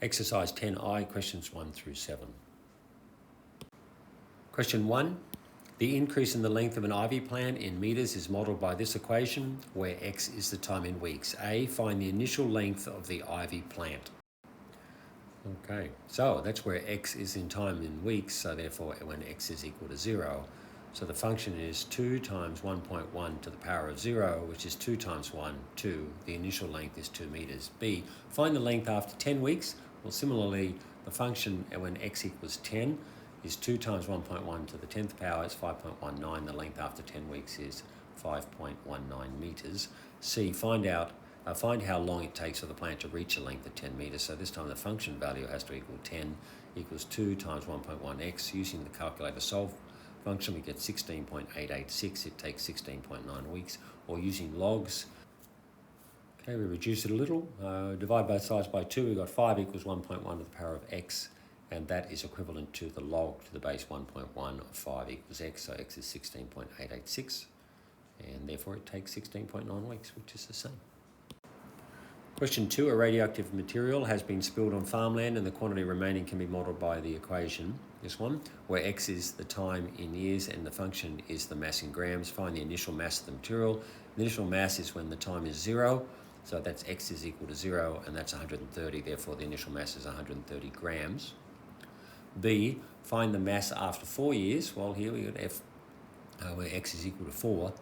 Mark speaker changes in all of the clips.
Speaker 1: Exercise 10I, questions 1 through 7. Question 1. The increase in the length of an ivy plant in metres is modelled by this equation, where x is the time in weeks. A, find the initial length of the ivy plant. Okay, so that's where x is in time in weeks, so therefore when x is equal to 0. So the function is 2 times 1.1 to the power of 0, which is 2 times 1, 2. The initial length is 2 metres. B, find the length after 10 weeks. Well, similarly, the function when x equals 10 is 2 times 1.1 to the 10th power is 5.19. The length after 10 weeks is 5.19 metres. C, find how long it takes for the plant to reach a length of 10 metres. So this time the function value has to equal 10 equals 2 times 1.1x. Using the calculator solve function, we get 16.886. It takes 16.9 weeks. Or using logs, okay, we reduce it a little. Divide both sides by 2. We've got 5 equals 1.1 to the power of x. And that is equivalent to the log to the base 1.1 of 5 equals x. So x is 16.886. And therefore it takes 16.9 weeks, which is the same. Question 2, a radioactive material has been spilled on farmland and the quantity remaining can be modelled by the equation, this one, where x is the time in years and the function is the mass in grams. Find the initial mass of the material. The initial mass is when the time is 0, so that's x is equal to 0 and that's 130, therefore the initial mass is 130 grams. B, find the mass after 4 years. Well, here we got f, where x is equal to 4,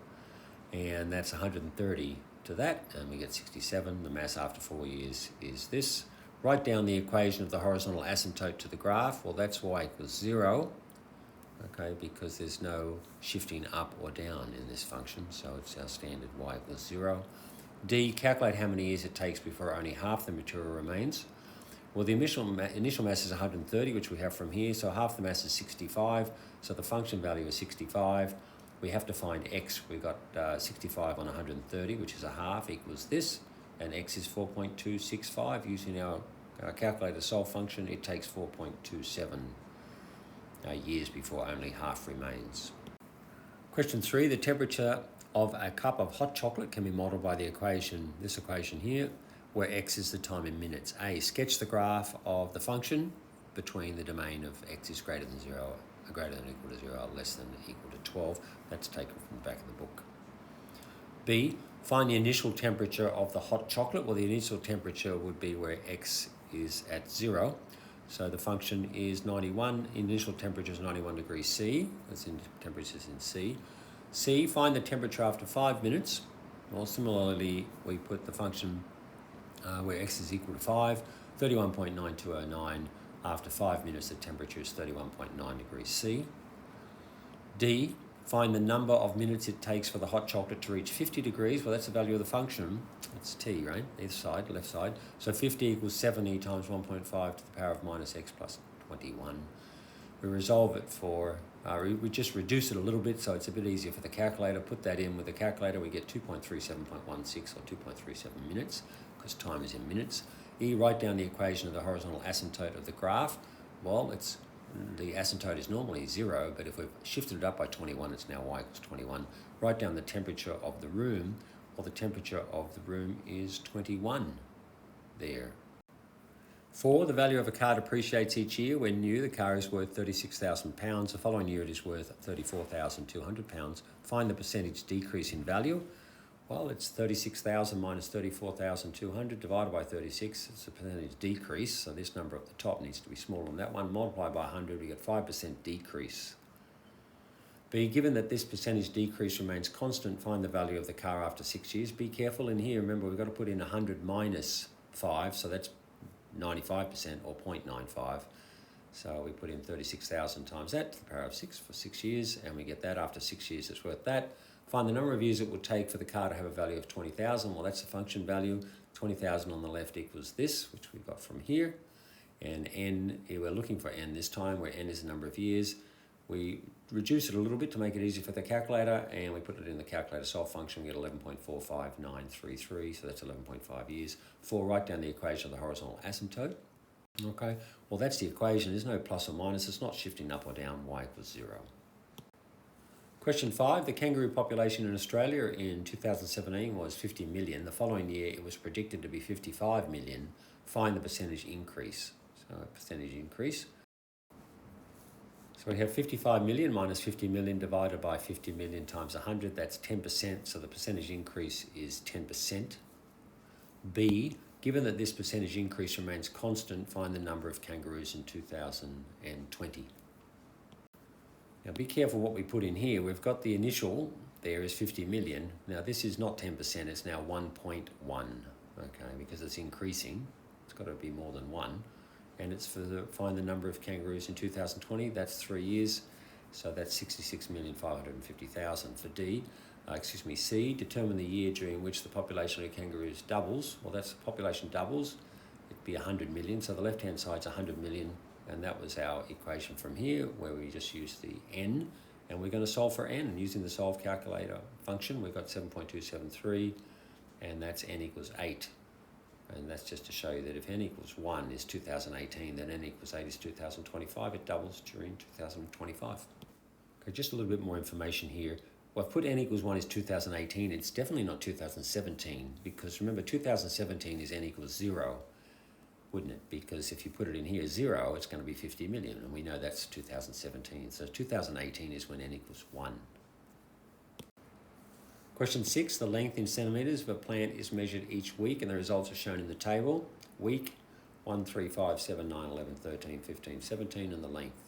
Speaker 1: and that's 130 to that, and we get 67. The mass after 4 years is this. Write down the equation of the horizontal asymptote to the graph. Well, that's y equals 0, okay, because there's no shifting up or down in this function, so it's our standard y equals 0. D, calculate how many years it takes before only half the material remains. Well, the initial mass is 130, which we have from here, so half the mass is 65, so the function value is 65. We have to find x. We've got 65 on 130, which is a half, equals this, and x is 4.265. Using our calculator solve function, it takes 4.27 years before only half remains. Question 3, the temperature of a cup of hot chocolate can be modelled by the equation, this equation here, where x is the time in minutes. A, sketch the graph of the function between the domain of x is greater than 0, greater than or equal to 0, less than or equal to 12. That's taken from the back of the book. B, find the initial temperature of the hot chocolate. Well, the initial temperature would be where x is at 0. So the function is 91. Initial temperature is 91 degrees C. That's in temperatures in C. C, find the temperature after 5 minutes. Well, similarly, we put the function where x is equal to 5, 31.9209. After 5 minutes, the temperature is 31.9 degrees C. D, find the number of minutes it takes for the hot chocolate to reach 50 degrees. Well, that's the value of the function. It's t, right? Either side, left side. So 50 equals 70 times 1.5 to the power of minus x plus 21. We resolve it for, we just reduce it a little bit so it's a bit easier for the calculator. Put that in with the calculator, we get 2.37.16 or 2.37 minutes, because time is in minutes. E, write down the equation of the horizontal asymptote of the graph. Well, the asymptote is normally 0, but if we've shifted it up by 21, it's now y equals 21. Write down the temperature of the room. Well, the temperature of the room is 21 there. 4, the value of a car depreciates each year. When new, the car is worth £36,000. The following year, it is worth £34,200. Find the percentage decrease in value. Well, it's 36,000 minus 34,200 divided by 36. It's a percentage decrease, so this number at the top needs to be smaller than that one. Multiply by 100, we get 5% decrease. B, given that this percentage decrease remains constant, find the value of the car after 6 years. Be careful in here. Remember, we've got to put in 100 minus 5, so that's 95% or 0.95. So we put in 36,000 times that to the power of 6 for 6 years, and we get that after 6 years it's worth that. Find the number of years it would take for the car to have a value of 20,000. Well, that's the function value. 20,000 on the left equals this, which we got from here. And n, we're looking for n this time, where n is the number of years. We reduce it a little bit to make it easy for the calculator, and we put it in the calculator solve function. We get 11.45933, so that's 11.5 years. 4, write down the equation of the horizontal asymptote. Okay, well, that's the equation. There's no plus or minus. It's not shifting up or down. Y equals 0. Question 5, the kangaroo population in Australia in 2017 was 50 million. The following year, it was predicted to be 55 million. find the percentage increase. So a percentage increase. So we have 55 million minus 50 million divided by 50 million times 100, that's 10%, so the percentage increase is 10%. B, given that this percentage increase remains constant, find the number of kangaroos in 2020. Now be careful what we put in here. We've got the initial there is 50 million. Now this is not 10%, it's now 1.1, okay, because it's increasing. It's got to be more than 1. And it's for find the number of kangaroos in 2020, that's 3 years, so that's 66,550,000 for D. C, determine the year during which the population of kangaroos doubles. Well, that's the population doubles, it'd be 100 million, so the left-hand side's 100 million, and that was our equation from here, where we just used the n, and we're going to solve for n. Using the solve calculator function, we've got 7.273, and that's n equals 8. And that's just to show you that if n equals 1 is 2018, then n equals 8 is 2025. It doubles during 2025. Okay, just a little bit more information here. Well, I've put n equals 1 is 2018. It's definitely not 2017, because remember, 2017 is n equals 0, wouldn't it? Because if you put it in here 0, it's going to be 50 million, and we know that's 2017. So 2018 is when n equals 1. Question 6, the length in centimetres of a plant is measured each week, and the results are shown in the table. Week 1, 3, 5, 7, 9, 11, 13, 15, 17, and the length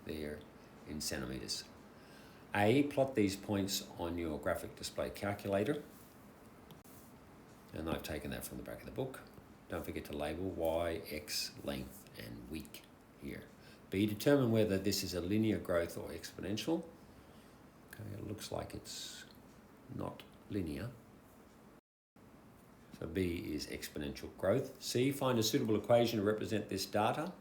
Speaker 1: there in centimetres. A, plot these points on your graphic display calculator. And I've taken that from the back of the book. Don't forget to label Y, X, length, and week here. B, determine whether this is a linear growth or exponential. Okay, it looks like it's not linear. So B is exponential growth. C, find a suitable equation to represent this data.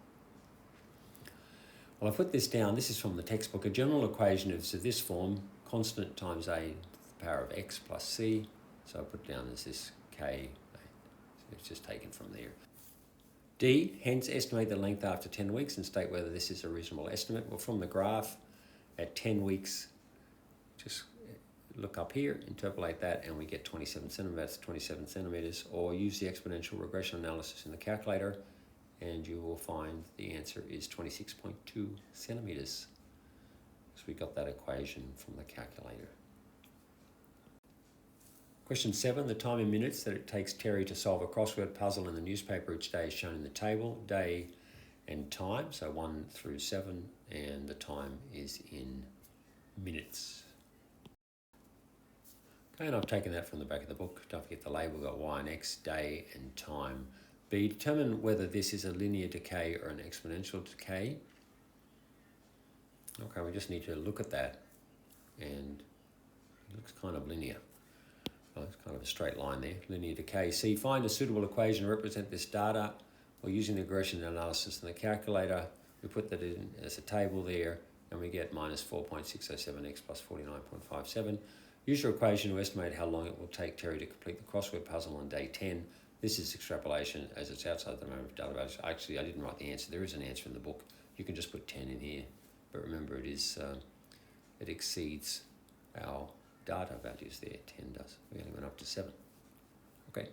Speaker 1: Well, I put this down. This is from the textbook. A general equation is of this form, constant times a to the power of x plus c. So I put it down as this k. So it's just taken from there. D, hence estimate the length after 10 weeks and state whether this is a reasonable estimate. Well, from the graph at 10 weeks, just look up here, interpolate that, and we get 27 centimetres, or use the exponential regression analysis in the calculator, and you will find the answer is 26.2 centimetres. So we got that equation from the calculator. Question 7, the time in minutes that it takes Terry to solve a crossword puzzle in the newspaper each day is shown in the table. Day and time, so 1 through 7, and the time is in minutes. Okay, and I've taken that from the back of the book. Don't forget the label, we've got Y and X, day and time. B, determine whether this is a linear decay or an exponential decay. Okay, we just need to look at that, and it looks kind of linear. Well, it's kind of a straight line there, linear decay. C, find a suitable equation to represent this data. We're using the regression analysis in the calculator. We put that in as a table there, and we get minus 4.607x plus 49.57. Use your equation to estimate how long it will take Terry to complete the crossword puzzle on day 10. This is extrapolation as it's outside the moment of data values. Actually, I didn't write the answer. There is an answer in the book. You can just put 10 in here. But remember, it exceeds our data values there. 10 does. We only went up to 7. Okay.